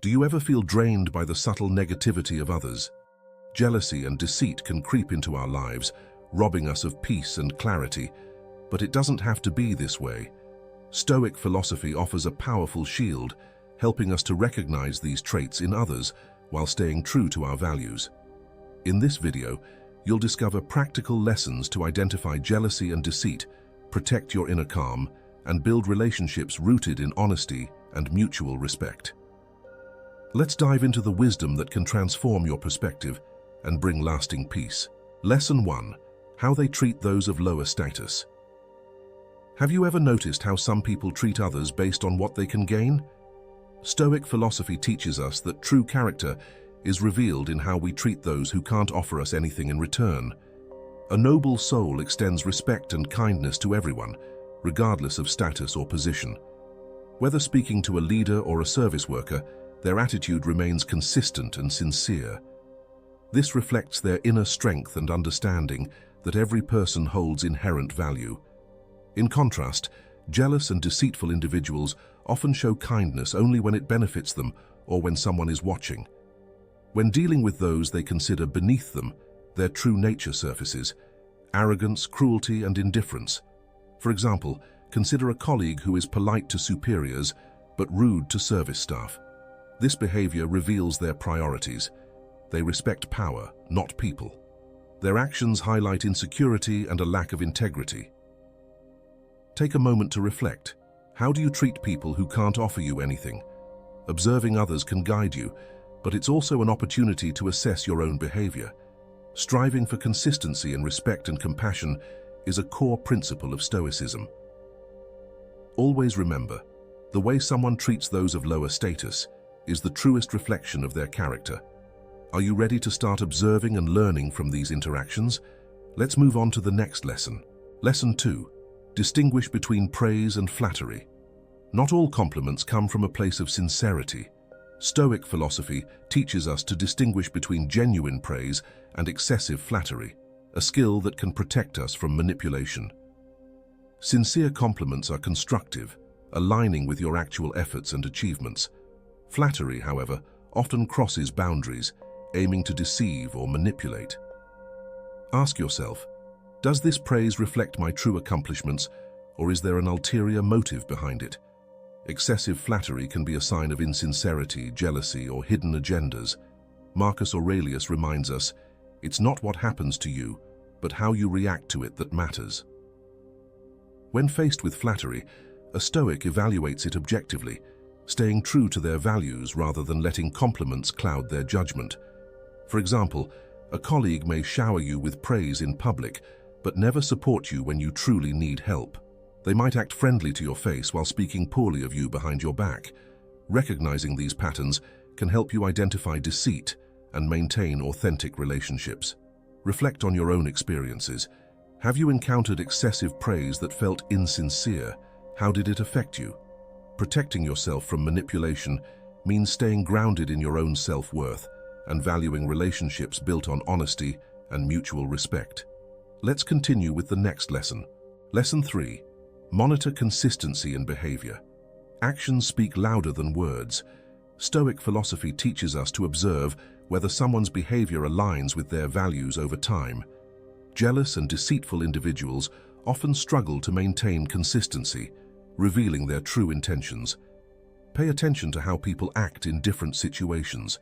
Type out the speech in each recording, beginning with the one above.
Do you ever feel drained by the subtle negativity of others? Jealousy and deceit can creep into our lives, robbing us of peace and clarity, but it doesn't have to be this way. Stoic philosophy offers a powerful shield, helping us to recognize these traits in others while staying true to our values. In this video, you'll discover practical lessons to identify jealousy and deceit, protect your inner calm, and build relationships rooted in honesty and mutual respect. Let's dive into the wisdom that can transform your perspective and bring lasting peace. Lesson 1. How they treat those of lower status. Have you ever noticed how some people treat others based on what they can gain? Stoic philosophy teaches us that true character is revealed in how we treat those who can't offer us anything in return. A noble soul extends respect and kindness to everyone, regardless of status or position. Whether speaking to a leader or a service worker, their attitude remains consistent and sincere. This reflects their inner strength and understanding that every person holds inherent value. In contrast, jealous and deceitful individuals often show kindness only when it benefits them or when someone is watching. When dealing with those they consider beneath them, their true nature surfaces: arrogance, cruelty, and indifference. For example, consider a colleague who is polite to superiors but rude to service staff. This behavior reveals their priorities. They respect power, not people. Their actions highlight insecurity and a lack of integrity. Take a moment to reflect. How do you treat people who can't offer you anything? Observing others can guide you, but it's also an opportunity to assess your own behavior. Striving for consistency in respect and compassion is a core principle of Stoicism. Always remember, the way someone treats those of lower status is the truest reflection of their character. Are you ready to start observing and learning from these interactions? Let's move on to the next lesson. Lesson 2. Distinguish between praise and flattery. Not all compliments come from a place of sincerity. Stoic philosophy teaches us to distinguish between genuine praise and excessive flattery, a skill that can protect us from manipulation. Sincere compliments are constructive, aligning with your actual efforts and achievements. Flattery, however, often crosses boundaries, aiming to deceive or manipulate. Ask yourself, does this praise reflect my true accomplishments, or is there an ulterior motive behind it? Excessive flattery can be a sign of insincerity, jealousy, or hidden agendas. Marcus Aurelius reminds us, it's not what happens to you, but how you react to it that matters. When faced with flattery, a Stoic evaluates it objectively, staying true to their values rather than letting compliments cloud their judgment. For example, a colleague may shower you with praise in public, but never support you when you truly need help. They might act friendly to your face while speaking poorly of you behind your back. Recognizing these patterns can help you identify deceit and maintain authentic relationships. Reflect on your own experiences. Have you encountered excessive praise that felt insincere? How did it affect you? Protecting yourself from manipulation means staying grounded in your own self-worth and valuing relationships built on honesty and mutual respect. Let's continue with the next lesson. Lesson 3. Monitor consistency in behavior. Actions speak louder than words. Stoic philosophy teaches us to observe whether someone's behavior aligns with their values over time. Jealous and deceitful individuals often struggle to maintain consistency, revealing their true intentions. Pay attention to how people act in different situations.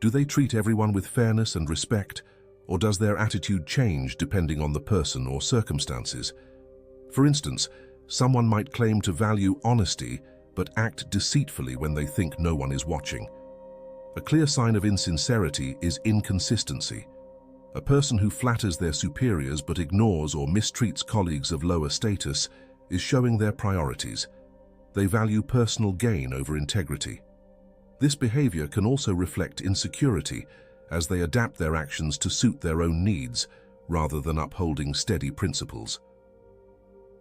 Do they treat everyone with fairness and respect, or does their attitude change depending on the person or circumstances? For instance, someone might claim to value honesty but act deceitfully when they think no one is watching. A clear sign of insincerity is inconsistency. A person who flatters their superiors but ignores or mistreats colleagues of lower status is showing their priorities. They value personal gain over integrity. This behavior can also reflect insecurity, as they adapt their actions to suit their own needs rather than upholding steady principles.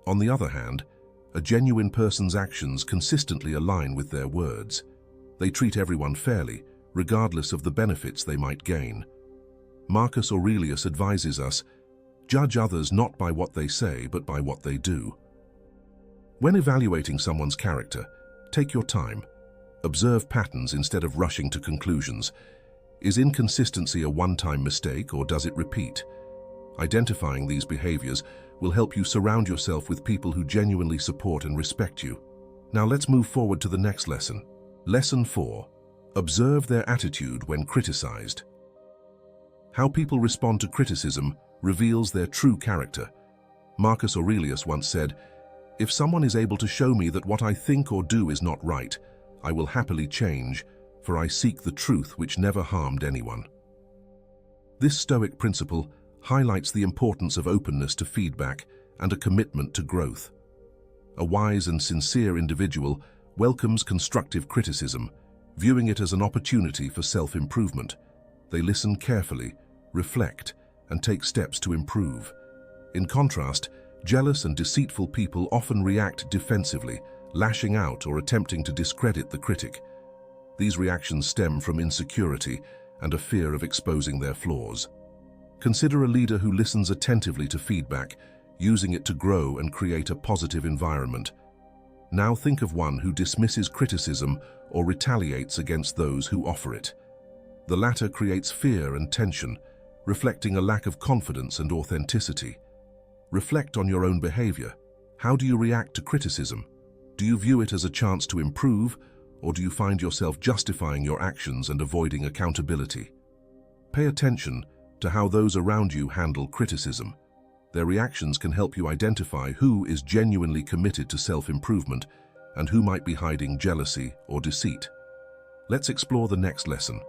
On the other hand, a genuine person's actions consistently align with their words. They treat everyone fairly, regardless of the benefits they might gain. Marcus Aurelius advises us, judge others not by what they say, but by what they do. When evaluating someone's character, take your time. Observe patterns instead of rushing to conclusions. Is inconsistency a one-time mistake, or does it repeat? Identifying these behaviors will help you surround yourself with people who genuinely support and respect you. Now let's move forward to the next lesson. Lesson 4. Observe their attitude when criticized. How people respond to criticism reveals their true character. Marcus Aurelius once said, "If someone is able to show me that what I think or do is not right, I will happily change, for I seek the truth which never harmed anyone." This Stoic principle highlights the importance of openness to feedback and a commitment to growth. A wise and sincere individual welcomes constructive criticism, viewing it as an opportunity for self-improvement. They listen carefully, reflect, and take steps to improve. In contrast, jealous and deceitful people often react defensively, lashing out or attempting to discredit the critic. These reactions stem from insecurity and a fear of exposing their flaws. Consider a leader who listens attentively to feedback, using it to grow and create a positive environment. Now think of one who dismisses criticism or retaliates against those who offer it. The latter creates fear and tension, reflecting a lack of confidence and authenticity. Reflect on your own behavior. How do you react to criticism? Do you view it as a chance to improve, or do you find yourself justifying your actions and avoiding accountability? Pay attention to how those around you handle criticism. Their reactions can help you identify who is genuinely committed to self-improvement and who might be hiding jealousy or deceit. Let's explore the next lesson.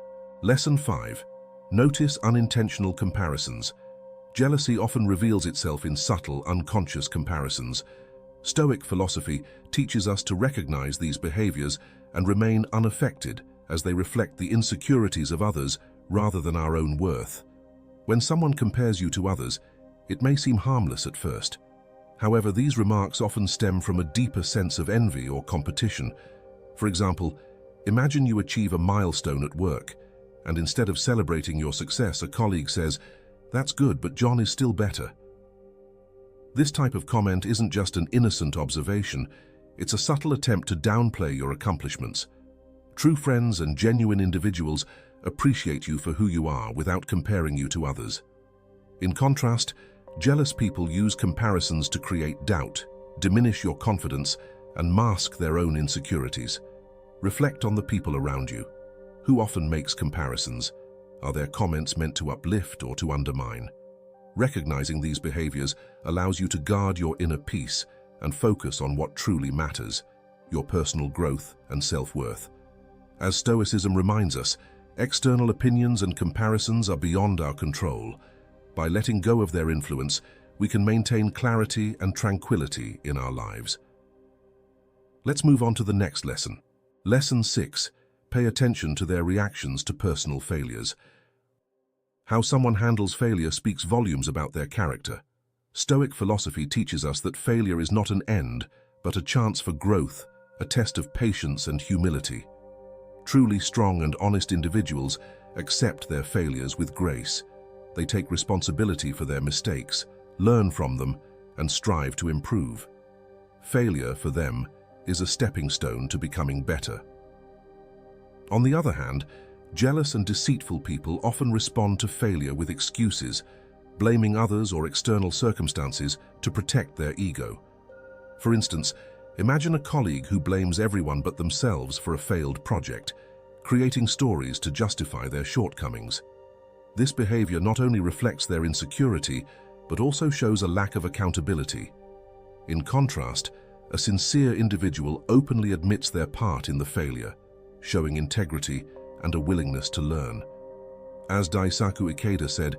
Lesson 5. Notice unintentional comparisons. Jealousy often reveals itself in subtle, unconscious comparisons. Stoic philosophy teaches us to recognize these behaviors and remain unaffected as they reflect the insecurities of others rather than our own worth. When someone compares you to others, it may seem harmless at first. However, these remarks often stem from a deeper sense of envy or competition. For example, imagine you achieve a milestone at work, and instead of celebrating your success, a colleague says, "That's good, but John is still better." This type of comment isn't just an innocent observation, it's a subtle attempt to downplay your accomplishments. True friends and genuine individuals appreciate you for who you are without comparing you to others. In contrast, jealous people use comparisons to create doubt, diminish your confidence, and mask their own insecurities. Reflect on the people around you. Who often makes comparisons? Are their comments meant to uplift or to undermine? Recognizing these behaviors allows you to guard your inner peace and focus on what truly matters, your personal growth and self-worth. As Stoicism reminds us, external opinions and comparisons are beyond our control. By letting go of their influence, we can maintain clarity and tranquility in our lives. Let's move on to the next lesson. Lesson 6. Pay attention to their reactions to personal failures. How someone handles failure speaks volumes about their character. Stoic philosophy teaches us that failure is not an end, but a chance for growth, a test of patience and humility. Truly strong and honest individuals accept their failures with grace. They take responsibility for their mistakes, learn from them, and strive to improve. Failure, for them, is a stepping stone to becoming better. On the other hand, jealous and deceitful people often respond to failure with excuses, blaming others or external circumstances to protect their ego. For instance, imagine a colleague who blames everyone but themselves for a failed project, creating stories to justify their shortcomings. This behavior not only reflects their insecurity, but also shows a lack of accountability. In contrast, a sincere individual openly admits their part in the failure, showing integrity and a willingness to learn. As Daisaku Ikeda said,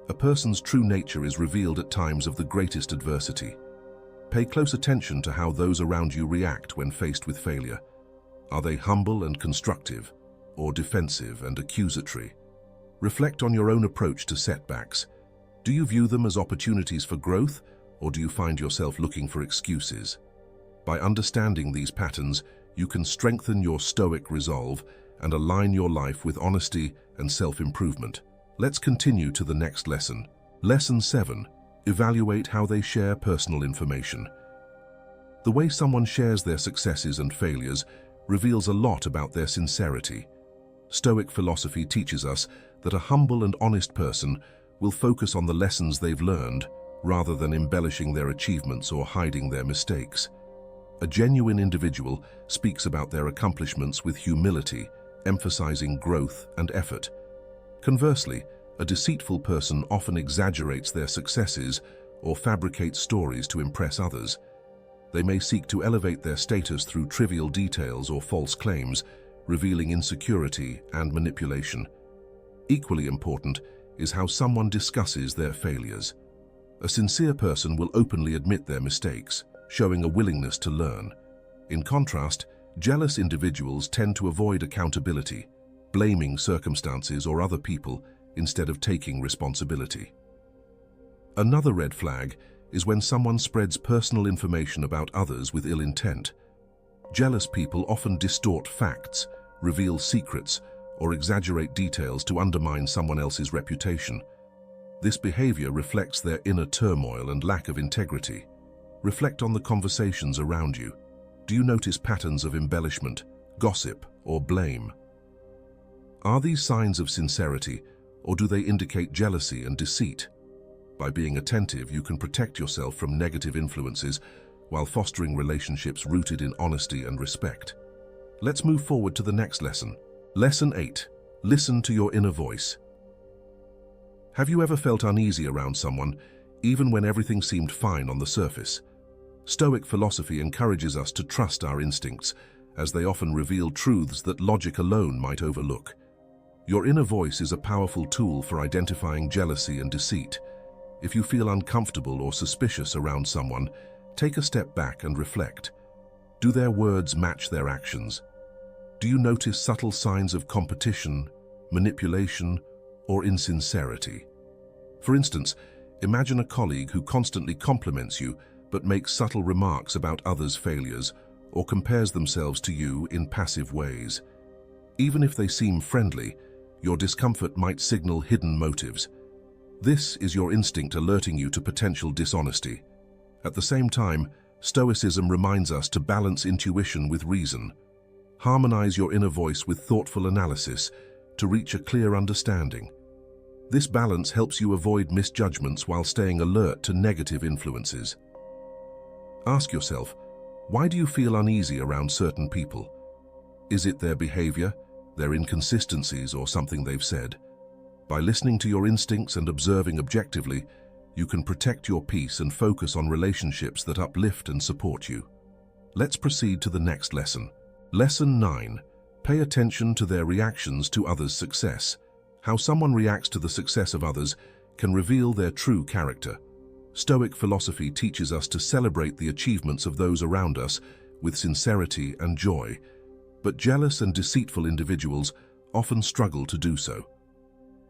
a person's true nature is revealed at times of the greatest adversity. Pay close attention to how those around you react when faced with failure. Are they humble and constructive, or defensive and accusatory? Reflect on your own approach to setbacks. Do you view them as opportunities for growth, or do you find yourself looking for excuses? By understanding these patterns, you can strengthen your stoic resolve and align your life with honesty and self-improvement. Let's continue to the next lesson. Lesson 7. Evaluate how they share personal information. The way someone shares their successes and failures reveals a lot about their sincerity. Stoic philosophy teaches us that a humble and honest person will focus on the lessons they've learned rather than embellishing their achievements or hiding their mistakes. A genuine individual speaks about their accomplishments with humility, emphasizing growth and effort. Conversely, a deceitful person often exaggerates their successes or fabricates stories to impress others. They may seek to elevate their status through trivial details or false claims, revealing insecurity and manipulation. Equally important is how someone discusses their failures. A sincere person will openly admit their mistakes, showing a willingness to learn. In contrast, jealous individuals tend to avoid accountability, blaming circumstances or other people instead of taking responsibility. Another red flag is when someone spreads personal information about others with ill intent. Jealous people often distort facts, reveal secrets, or exaggerate details to undermine someone else's reputation. This behavior reflects their inner turmoil and lack of integrity. Reflect on the conversations around you. Do you notice patterns of embellishment, gossip, or blame? Are these signs of sincerity, or do they indicate jealousy and deceit? By being attentive, you can protect yourself from negative influences while fostering relationships rooted in honesty and respect. Let's move forward to the next lesson. Lesson 8. Listen to your inner voice. Have you ever felt uneasy around someone, even when everything seemed fine on the surface? Stoic philosophy encourages us to trust our instincts, as they often reveal truths that logic alone might overlook. Your inner voice is a powerful tool for identifying jealousy and deceit. If you feel uncomfortable or suspicious around someone, take a step back and reflect. Do their words match their actions? Do you notice subtle signs of competition, manipulation, or insincerity? For instance, imagine a colleague who constantly compliments you but makes subtle remarks about others' failures or compares themselves to you in passive ways. Even if they seem friendly, your discomfort might signal hidden motives. This is your instinct alerting you to potential dishonesty. At the same time, Stoicism reminds us to balance intuition with reason. Harmonize your inner voice with thoughtful analysis to reach a clear understanding. This balance helps you avoid misjudgments while staying alert to negative influences. Ask yourself, why do you feel uneasy around certain people? Is it their behavior, their inconsistencies, or something they've said? By listening to your instincts and observing objectively, you can protect your peace and focus on relationships that uplift and support you. Let's proceed to the next lesson. Lesson 9. Pay attention to their reactions to others' success. How someone reacts to the success of others can reveal their true character. Stoic philosophy teaches us to celebrate the achievements of those around us with sincerity and joy, but jealous and deceitful individuals often struggle to do so.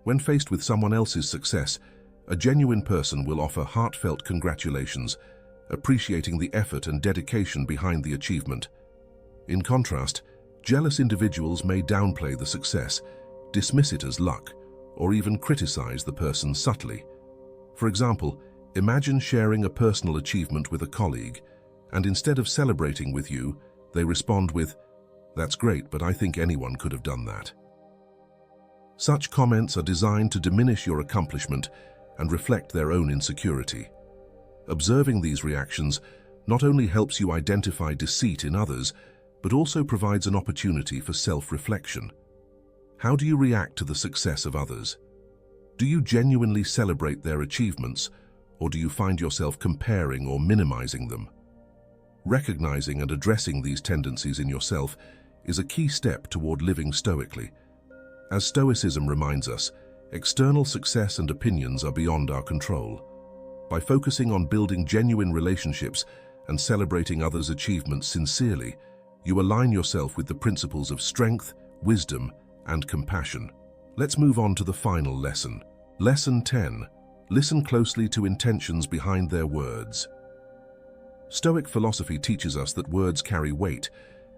When faced with someone else's success, a genuine person will offer heartfelt congratulations, appreciating the effort and dedication behind the achievement. In contrast, jealous individuals may downplay the success, dismiss it as luck, or even criticize the person subtly. For example, imagine sharing a personal achievement with a colleague, and instead of celebrating with you, they respond with, "That's great, but I think anyone could have done that." Such comments are designed to diminish your accomplishment and reflect their own insecurity. Observing these reactions not only helps you identify deceit in others, but also provides an opportunity for self-reflection. How do you react to the success of others? Do you genuinely celebrate their achievements, or do you find yourself comparing or minimizing them? Recognizing and addressing these tendencies in yourself is a key step toward living stoically. As Stoicism reminds us, external success and opinions are beyond our control. By focusing on building genuine relationships and celebrating others' achievements sincerely, you align yourself with the principles of strength, wisdom, and compassion. Let's move on to the final lesson. Lesson 10. Listen closely to intentions behind their words. Stoic philosophy teaches us that words carry weight,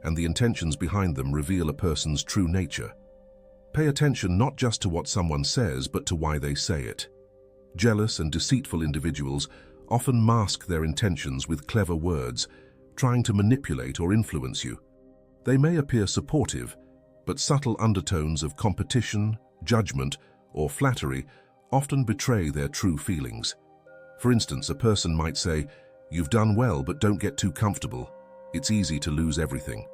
and the intentions behind them reveal a person's true nature. Pay attention not just to what someone says, but to why they say it. Jealous and deceitful individuals often mask their intentions with clever words, trying to manipulate or influence you. They may appear supportive, but subtle undertones of competition, judgment, or flattery often betray their true feelings. For instance, a person might say, "You've done well, but don't get too comfortable. It's easy to lose everything."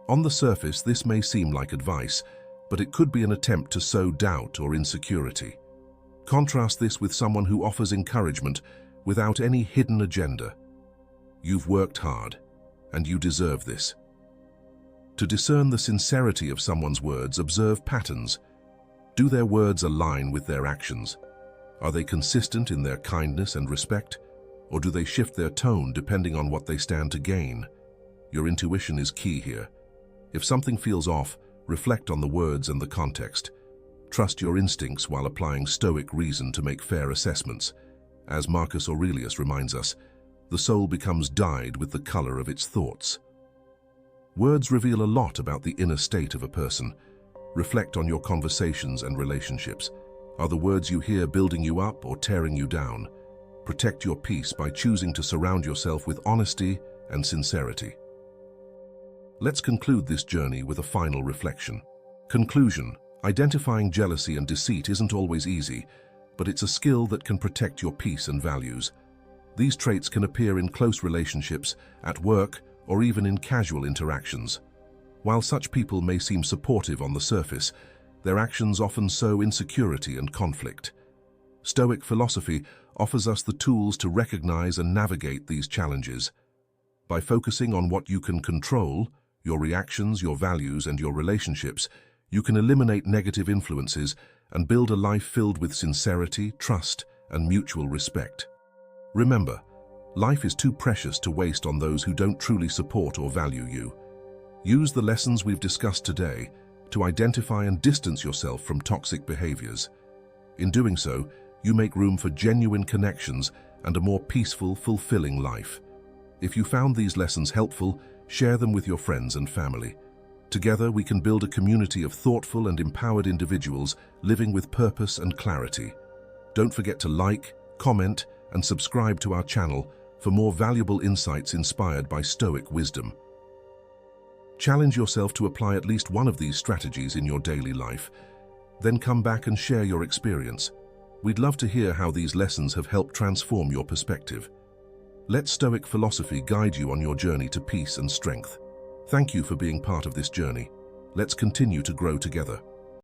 On the surface, this may seem like advice, but it could be an attempt to sow doubt or insecurity. Contrast this with someone who offers encouragement without any hidden agenda. "You've worked hard, and you deserve this." To discern the sincerity of someone's words, observe patterns. Do their words align with their actions? Are they consistent in their kindness and respect, or do they shift their tone depending on what they stand to gain? Your intuition is key here. If something feels off, reflect on the words and the context. Trust your instincts while applying Stoic reason to make fair assessments. As Marcus Aurelius reminds us, the soul becomes dyed with the color of its thoughts. Words reveal a lot about the inner state of a person. Reflect on your conversations and relationships. Are the words you hear building you up or tearing you down? Protect your peace by choosing to surround yourself with honesty and sincerity. Let's conclude this journey with a final reflection. Conclusion: identifying jealousy and deceit isn't always easy, but it's a skill that can protect your peace and values. These traits can appear in close relationships, at work, or even in casual interactions. While such people may seem supportive on the surface, their actions often sow insecurity and conflict. Stoic philosophy offers us the tools to recognize and navigate these challenges. By focusing on what you can control, your reactions, your values, and your relationships, you can eliminate negative influences and build a life filled with sincerity, trust, and mutual respect. Remember, life is too precious to waste on those who don't truly support or value you. Use the lessons we've discussed today to identify and distance yourself from toxic behaviors. In doing so, you make room for genuine connections and a more peaceful, fulfilling life. If you found these lessons helpful, share them with your friends and family. Together, we can build a community of thoughtful and empowered individuals living with purpose and clarity. Don't forget to like, comment, and subscribe to our channel for more valuable insights inspired by Stoic wisdom. Challenge yourself to apply at least one of these strategies in your daily life. Then come back and share your experience. We'd love to hear how these lessons have helped transform your perspective. Let Stoic philosophy guide you on your journey to peace and strength. Thank you for being part of this journey. Let's continue to grow together.